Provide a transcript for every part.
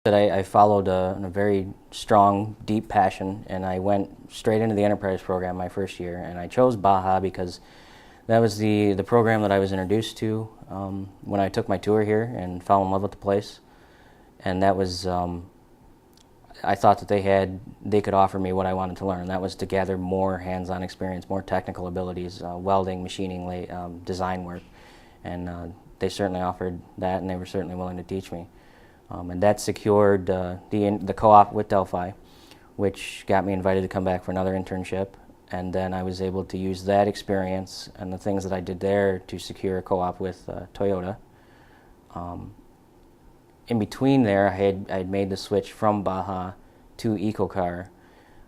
I followed a very strong, deep passion, and I went straight into the enterprise program my first year. And I chose Baja because that was the program that I was introduced to when I took my tour here and fell in love with the place. And that was, I thought that they could offer me what I wanted to learn. And that was to gather more hands-on experience, more technical abilities, welding, machining, design work. And they certainly offered that, and they were certainly willing to teach me. And that secured the co-op with Delphi, which got me invited to come back for another internship. And then I was able to use that experience and the things that I did there to secure a co-op with Toyota. In between there, I had made the switch from Baja to EcoCar,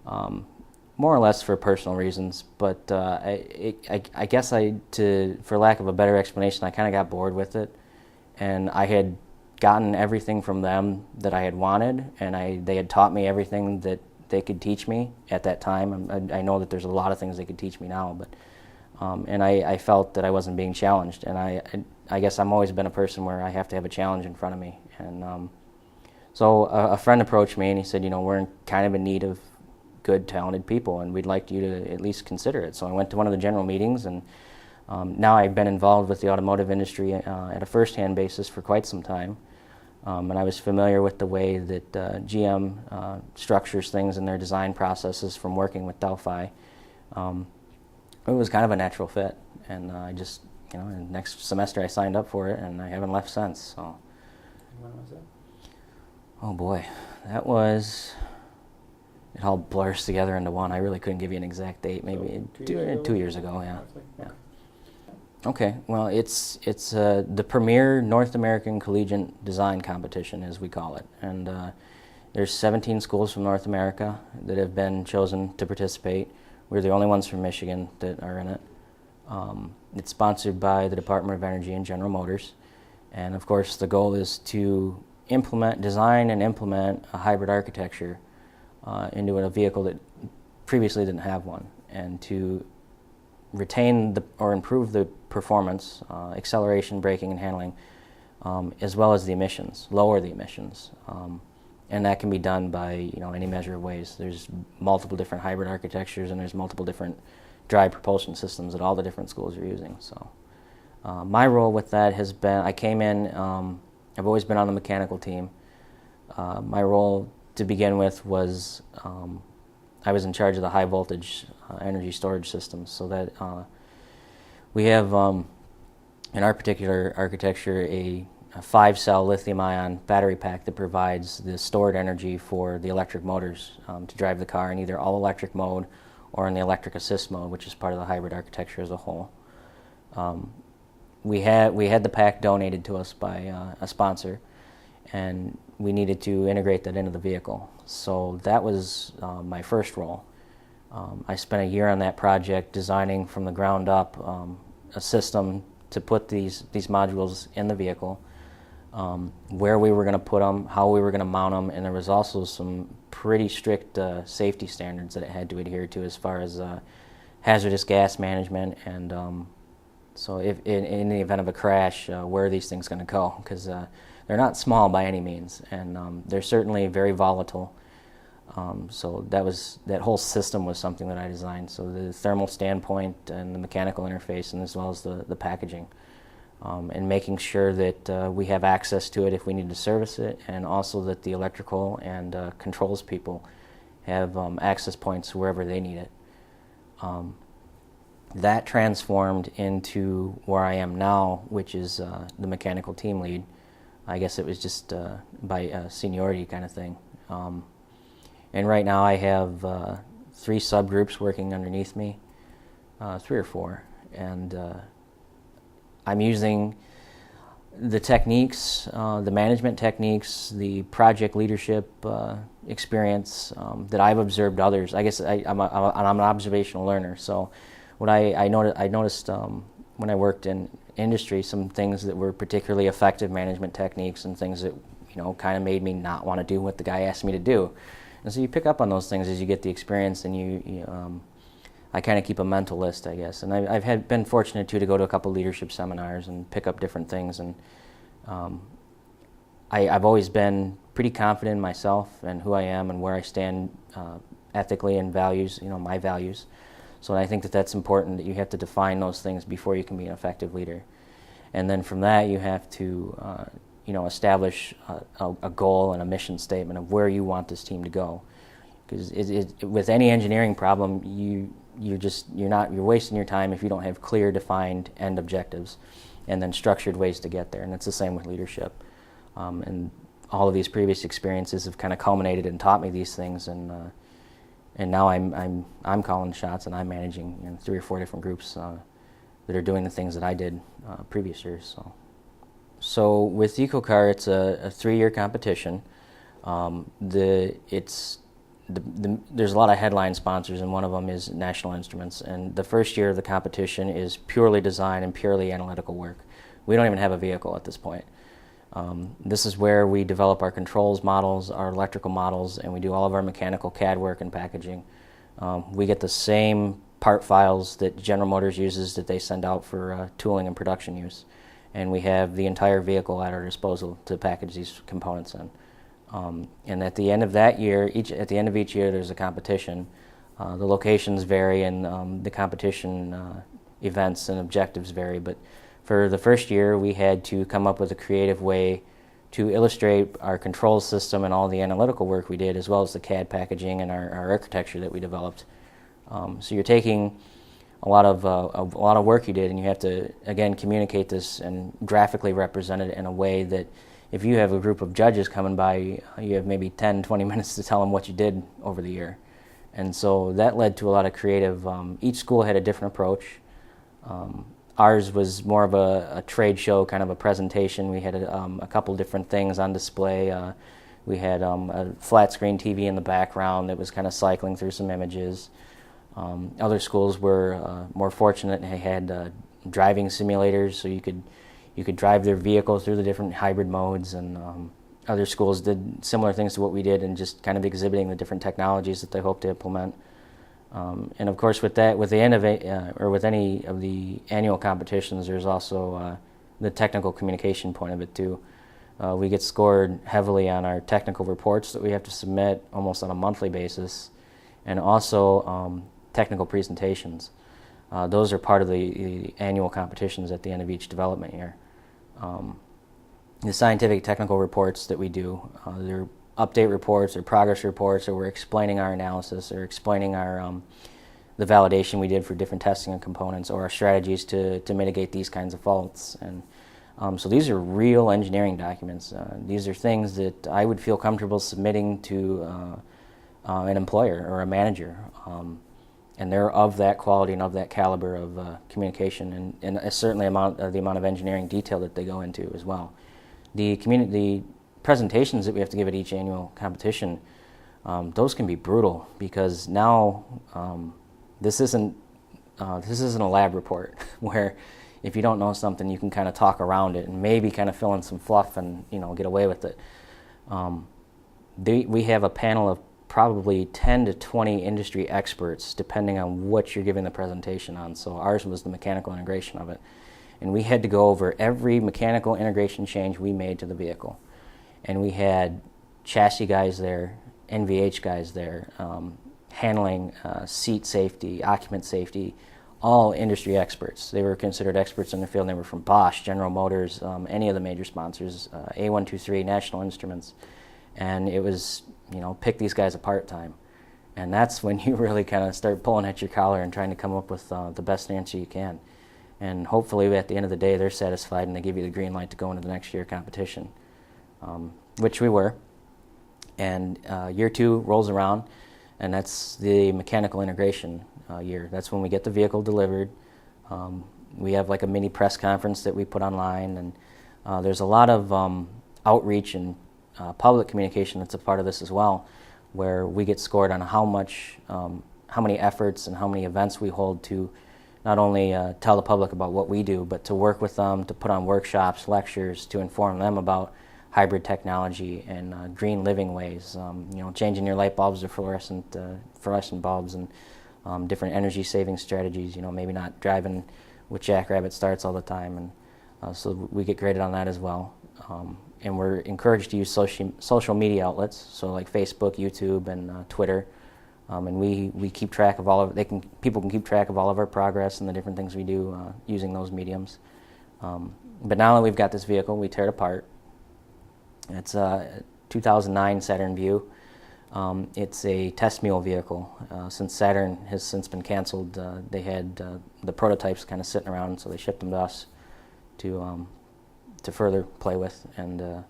more or less for personal reasons. But I guess for lack of a better explanation, I kind of got bored with it, and I had gotten everything from them that I had wanted, and they had taught me everything that they could teach me at that time. I know that there's a lot of things they could teach me now, but and I felt that I wasn't being challenged, and I guess I've always been a person where I have to have a challenge in front of me. And so a friend approached me and he said, we're kind of in need of good, talented people, and we'd like you to at least consider it. So I went to one of the general meetings, and now I've been involved with the automotive industry at a first-hand basis for quite some time. And I was familiar with the way that GM structures things in their design processes from working with Delphi. It was kind of a natural fit, and I just, next semester I signed up for it, and I haven't left since. So. When was that? Oh boy, that was. It all blurs together into one. I really couldn't give you an exact date. Maybe So 2 years ago. Yeah. Yeah. Okay, well, it's the premier North American collegiate design competition, as we call it, and there's 17 schools from North America that have been chosen to participate. We're the only ones from Michigan that are in it. It's sponsored by the Department of Energy and General Motors, and of course the goal is to design and implement a hybrid architecture into a vehicle that previously didn't have one, and to retain or improve the performance, acceleration, braking, and handling, as well as the emissions, lower the emissions. And that can be done by any measure of ways. There's multiple different hybrid architectures, and there's multiple different drive propulsion systems that all the different schools are using. So my role with that has been, I came in, I've always been on the mechanical team. My role to begin with was I was in charge of the high voltage energy storage systems, so that we have in our particular architecture a 5-cell lithium-ion battery pack that provides the stored energy for the electric motors to drive the car in either all-electric mode or in the electric assist mode, which is part of the hybrid architecture as a whole. We had the pack donated to us by a sponsor, and we needed to integrate that into the vehicle. So that was my first role. I spent a year on that project designing from the ground up a system to put these modules in the vehicle, where we were going to put them, how we were going to mount them, and there was also some pretty strict safety standards that it had to adhere to as far as hazardous gas management, and so if in the event of a crash, where are these things going to go? Because they're not small by any means, and they're certainly very volatile. So that whole system was something that I designed. So the thermal standpoint and the mechanical interface, and as well as the packaging, and making sure that we have access to it if we need to service it, and also that the electrical and controls people have access points wherever they need it. That transformed into where I am now, which is the mechanical team lead. I guess it was just by seniority kind of thing. And right now I have 3 subgroups working underneath me, 3 or 4, and I'm using the techniques, the management techniques, the project leadership experience that I've observed others. I guess I'm an observational learner, so what I noticed when I worked in industry, some things that were particularly effective management techniques and things that kind of made me not want to do what the guy asked me to do. And so you pick up on those things as you get the experience, and I kind of keep a mental list, I guess. And I've been fortunate to go to a couple leadership seminars and pick up different things. And I've always been pretty confident in myself and who I am and where I stand ethically and values, my values. So I think that that's important, that you have to define those things before you can be an effective leader. And then from that, you have to, establish a goal and a mission statement of where you want this team to go. Because with any engineering problem, you're wasting your time if you don't have clear, defined end objectives, and then structured ways to get there. And it's the same with leadership. And all of these previous experiences have kind of culminated and taught me these things. And now I'm calling shots, and I'm managing 3 or 4 different groups that are doing the things that I did previous years. So with EcoCar, it's a 3-year competition. There's a lot of headline sponsors, and one of them is National Instruments. And the first year of the competition is purely design and purely analytical work. We don't even have a vehicle at this point. This is where we develop our controls models, our electrical models, and we do all of our mechanical CAD work and packaging. We get the same part files that General Motors uses that they send out for tooling and production use. And we have the entire vehicle at our disposal to package these components in. And at the end of that year, at the end of each year, there's a competition. The locations vary, and the competition events and objectives vary. But for the first year, we had to come up with a creative way to illustrate our control system and all the analytical work we did, as well as the CAD packaging and our architecture that we developed. So you're taking a lot of work you did, and you have to again communicate this and graphically represent it in a way that, if you have a group of judges coming by, you have maybe 10, 20 minutes to tell them what you did over the year. And so that led to a lot of creative, each school had a different approach. Ours was more of a trade show, kind of a presentation. We had a couple different things on display. We had a flat screen TV in the background that was kind of cycling through some images. Other schools were more fortunate and had driving simulators, so you could drive their vehicle through the different hybrid modes, and other schools did similar things to what we did, and just kind of exhibiting the different technologies that they hope to implement. And of course, with the end of it, or with any of the annual competitions, there's also the technical communication point of it too. We get scored heavily on our technical reports that we have to submit almost on a monthly basis, and also technical presentations. Those are part of the annual competitions at the end of each development year. The scientific technical reports that we do, they're update reports or progress reports, or we're explaining our analysis or explaining our the validation we did for different testing of components, or our strategies to mitigate these kinds of faults. And so these are real engineering documents. These are things that I would feel comfortable submitting to an employer or a manager. And they're of that quality and of that caliber of communication, and certainly the amount of engineering detail that they go into as well. The presentations that we have to give at each annual competition, those can be brutal, because now this isn't a lab report where if you don't know something, you can kind of talk around it and maybe kind of fill in some fluff and get away with it. We have a panel of probably 10 to 20 industry experts, depending on what you're giving the presentation on. So ours was the mechanical integration of it. And we had to go over every mechanical integration change we made to the vehicle. And we had chassis guys there, NVH guys there, handling seat safety, occupant safety, all industry experts. They were considered experts in their field. They were from Bosch, General Motors, any of the major sponsors, A123, National Instruments. And it was, pick these guys apart time. And that's when you really kind of start pulling at your collar and trying to come up with the best answer you can. And hopefully at the end of the day, they're satisfied and they give you the green light to go into the next year competition, which we were. And year 2 rolls around, and that's the mechanical integration year. That's when we get the vehicle delivered. We have like a mini press conference that we put online, and there's a lot of outreach and public communication that's a part of this as well, where we get scored on how many efforts and how many events we hold to not only tell the public about what we do, but to work with them, to put on workshops, lectures, to inform them about hybrid technology and green living ways, changing your light bulbs to fluorescent bulbs, and different energy saving strategies, maybe not driving with jackrabbit starts all the time. And so we get graded on that as well. And we're encouraged to use social media outlets, so like Facebook, YouTube, and Twitter. And we keep track of all of people can keep track of all of our progress and the different things we do using those mediums. But now that we've got this vehicle, we tear it apart. It's a 2009 Saturn Vue. It's a test mule vehicle. Since Saturn has since been canceled, they had the prototypes kind of sitting around, so they shipped them to us to further play with. And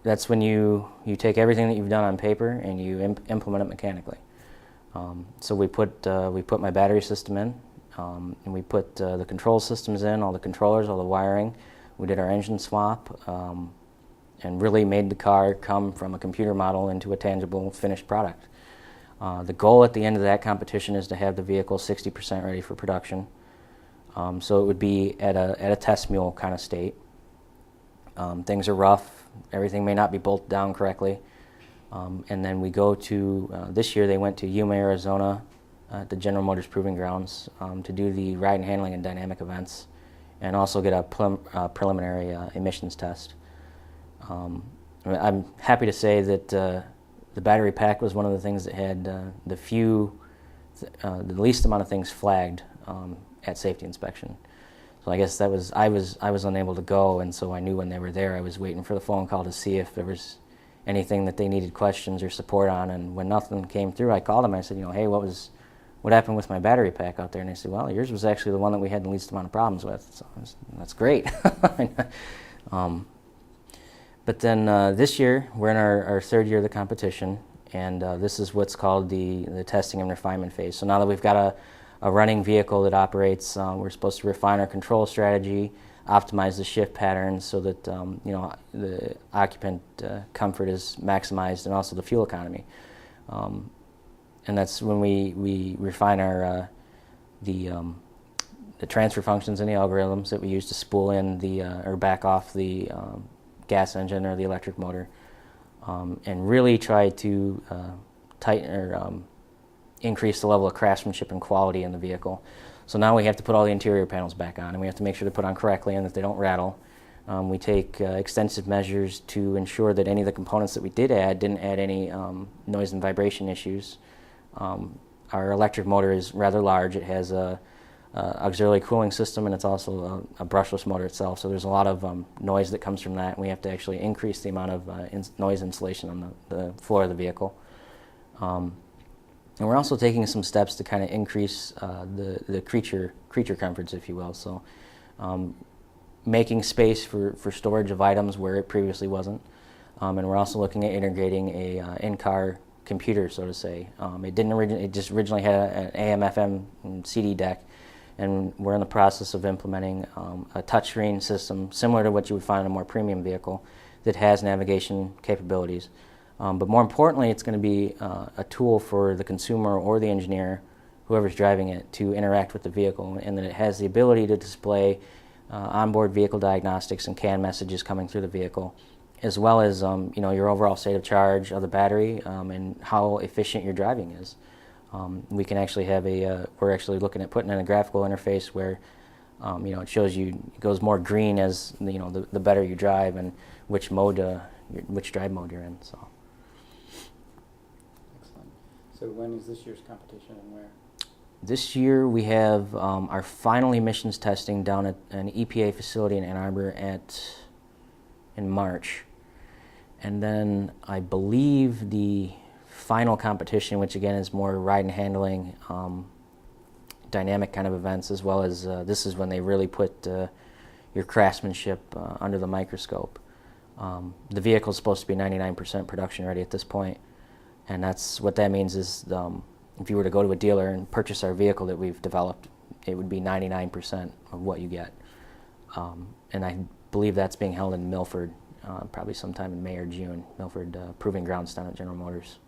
that's when you take everything that you've done on paper and you implement it mechanically. So we put my battery system in, and we put the control systems in, all the controllers, all the wiring. We did our engine swap, and really made the car come from a computer model into a tangible finished product. The goal at the end of that competition is to have the vehicle 60% ready for production. So it would be at a test mule kind of state. Things are rough. Everything may not be bolted down correctly. And then we go to, this year they went to Yuma, Arizona at the General Motors Proving Grounds to do the ride and handling and dynamic events, and also get a preliminary emissions test. I'm happy to say that the battery pack was one of the things that had the least amount of things flagged at safety inspection. So I guess I was unable to go, and so I knew when they were there. I was waiting for the phone call to see if there was anything that they needed questions or support on. And when nothing came through, I called them. I said, hey, what happened with my battery pack out there? And they said, well, yours was actually the one that we had the least amount of problems with. So that's great. But then this year, we're in our third year of the competition, and this is what's called the testing and refinement phase. So now that we've got a running vehicle that operates, we're supposed to refine our control strategy, optimize the shift patterns so that the occupant comfort is maximized, and also the fuel economy. And that's when we refine our the transfer functions and the algorithms that we use to spool in or back off the gas engine or the electric motor, and really try to tighten or increase the level of craftsmanship and quality in the vehicle. So now we have to put all the interior panels back on, and we have to make sure they're put on correctly and that they don't rattle. We take extensive measures to ensure that any of the components that we did add didn't add any noise and vibration issues. Our electric motor is rather large. It has a auxiliary cooling system, and it's also a brushless motor itself. So there's a lot of noise that comes from that, and we have to actually increase the amount of noise insulation on the floor of the vehicle. And we're also taking some steps to kind of increase the creature comforts, if you will. So making space for storage of items where it previously wasn't. And we're also looking at integrating a in-car computer, so to say. It just originally had an AM/FM and CD deck, and we're in the process of implementing a touchscreen system similar to what you would find in a more premium vehicle that has navigation capabilities. But more importantly, it's going to be a tool for the consumer or the engineer, whoever's driving it, to interact with the vehicle, and that it has the ability to display onboard vehicle diagnostics and CAN messages coming through the vehicle, as well as your overall state of charge of the battery and how efficient your driving is. We can actually have we're actually looking at putting in a graphical interface where it shows you, it goes more green as the better you drive and which drive mode you're in. So. Excellent. So when is this year's competition and where? This year we have our final emissions testing down at an EPA facility in Ann Arbor in March. And then I believe the final competition, which again is more ride and handling, dynamic kind of events, as well as this is when they really put your craftsmanship under the microscope. The vehicle is supposed to be 99% production ready at this point, and that's what that means is if you were to go to a dealer and purchase our vehicle that we've developed, it would be 99% of what you get. And I believe that's being held in Milford, probably sometime in May or June, Milford Proving Grounds down at General Motors.